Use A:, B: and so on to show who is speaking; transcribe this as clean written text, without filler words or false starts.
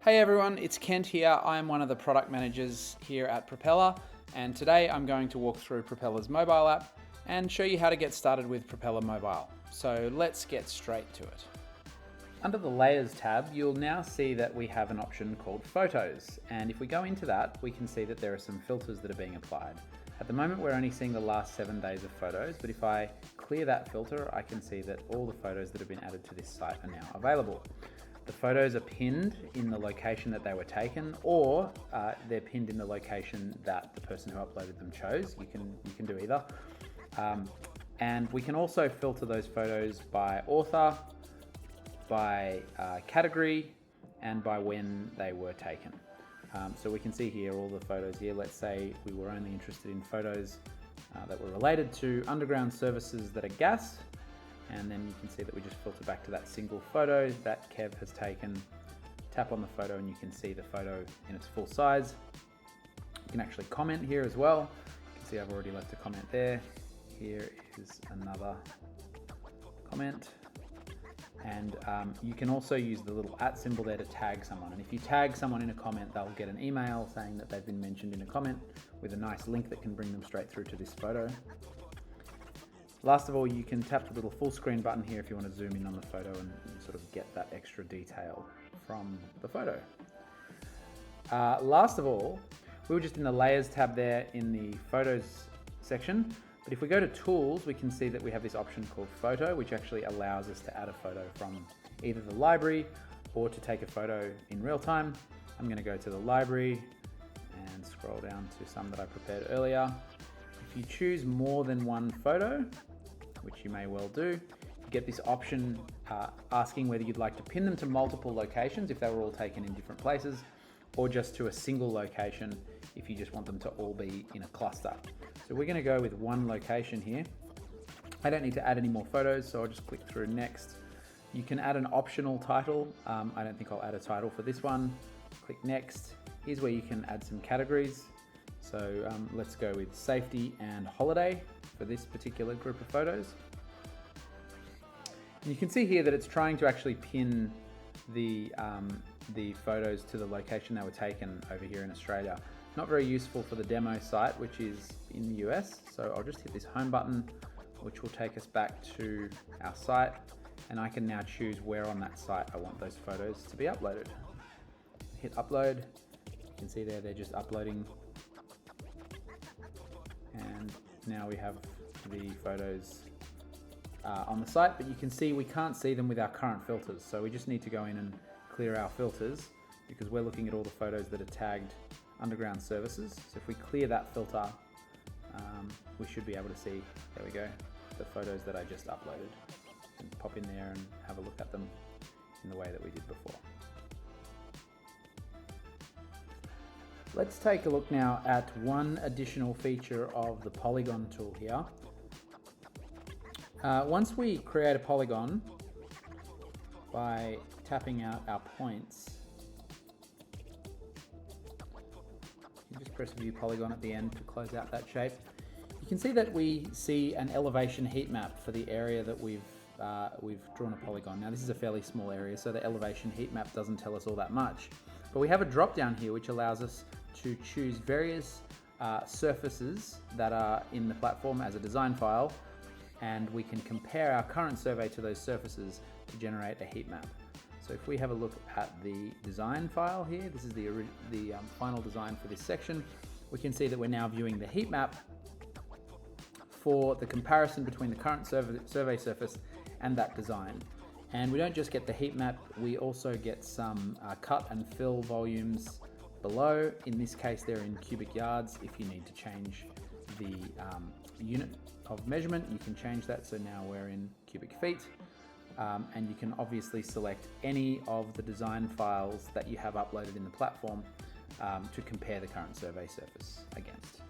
A: Hey everyone, it's Kent here. I'm one of the product managers here at Propeller, and today I'm going to walk through Propeller's mobile app and show you how to get started with Propeller Mobile. So let's get straight to it. Under the Layers tab, you'll now see that we have an option called Photos, and if we go into that, we can see that there are some filters that are being applied. At the moment, we're only seeing the last 7 days of photos, but if I clear that filter, I can see that all the photos that have been added to this site are now available. The photos are pinned in the location that they were taken, or they're pinned in the location that the person who uploaded them chose. You can do either. And we can also filter those photos by author, by category, and by when they were taken. So we can see here all the photos here. Let's say we were only interested in photos that were related to underground services that are gas. And then you can see that we just filter back to that single photo that Kev has taken. Tap on the photo and you can see the photo in its full size. You can actually comment here as well. You can see I've already left a comment there. Here is another comment. And you can also use the little @ symbol there to tag someone. And if you tag someone in a comment, they'll get an email saying that they've been mentioned in a comment with a nice link that can bring them straight through to this photo. Last of all, you can tap the little full screen button here if you want to zoom in on the photo and sort of get that extra detail from the photo. Last of all, we were just in the Layers tab there in the Photos section, but if we go to Tools, we can see that we have this option called Photo, which actually allows us to add a photo from either the library or to take a photo in real time. I'm going to go to the library and scroll down to some that I prepared earlier. If you choose more than one photo, which you may well do, you get this option asking whether you'd like to pin them to multiple locations if they were all taken in different places, or just to a single location if you just want them to all be in a cluster. So we're going to go with one location here. I don't need to add any more photos, so I'll just click through Next. You can add an optional title. I don't think I'll add a title for this one. Click Next. Here's where you can add some categories. So let's go with safety and holiday for this particular group of photos. And you can see here that it's trying to actually pin the photos to the location they were taken over here in Australia. Not very useful for the demo site, which is in the US. So I'll just hit this home button, which will take us back to our site. And I can now choose where on that site I want those photos to be uploaded. Hit upload. You can see there they're just uploading. And now we have the photos on the site, but you can see we can't see them with our current filters. So we just need to go in and clear our filters because we're looking at all the photos that are tagged underground services. So if we clear that filter, we should be able to see, there we go, the photos that I just uploaded. You can pop in there and have a look at them in the way that we did before. Let's take a look now at one additional feature of the polygon tool here. Once we create a polygon by tapping out our points, you just press View Polygon at the end to close out that shape. You can see that we see an elevation heat map for the area that we've drawn a polygon. Now this is a fairly small area, so the elevation heat map doesn't tell us all that much. But we have a drop down here which allows us to choose various surfaces that are in the platform as a design file, and we can compare our current survey to those surfaces to generate a heat map. So if we have a look at the design file here, this is the final design for this section, we can see that we're now viewing the heat map for the comparison between the current survey surface and that design. And we don't just get the heat map, we also get some cut and fill volumes below. In this case, they're in cubic yards. If you need to change the unit of measurement, you can change that. So now we're in cubic feet. And you can obviously select any of the design files that you have uploaded in the platform to compare the current survey surface against.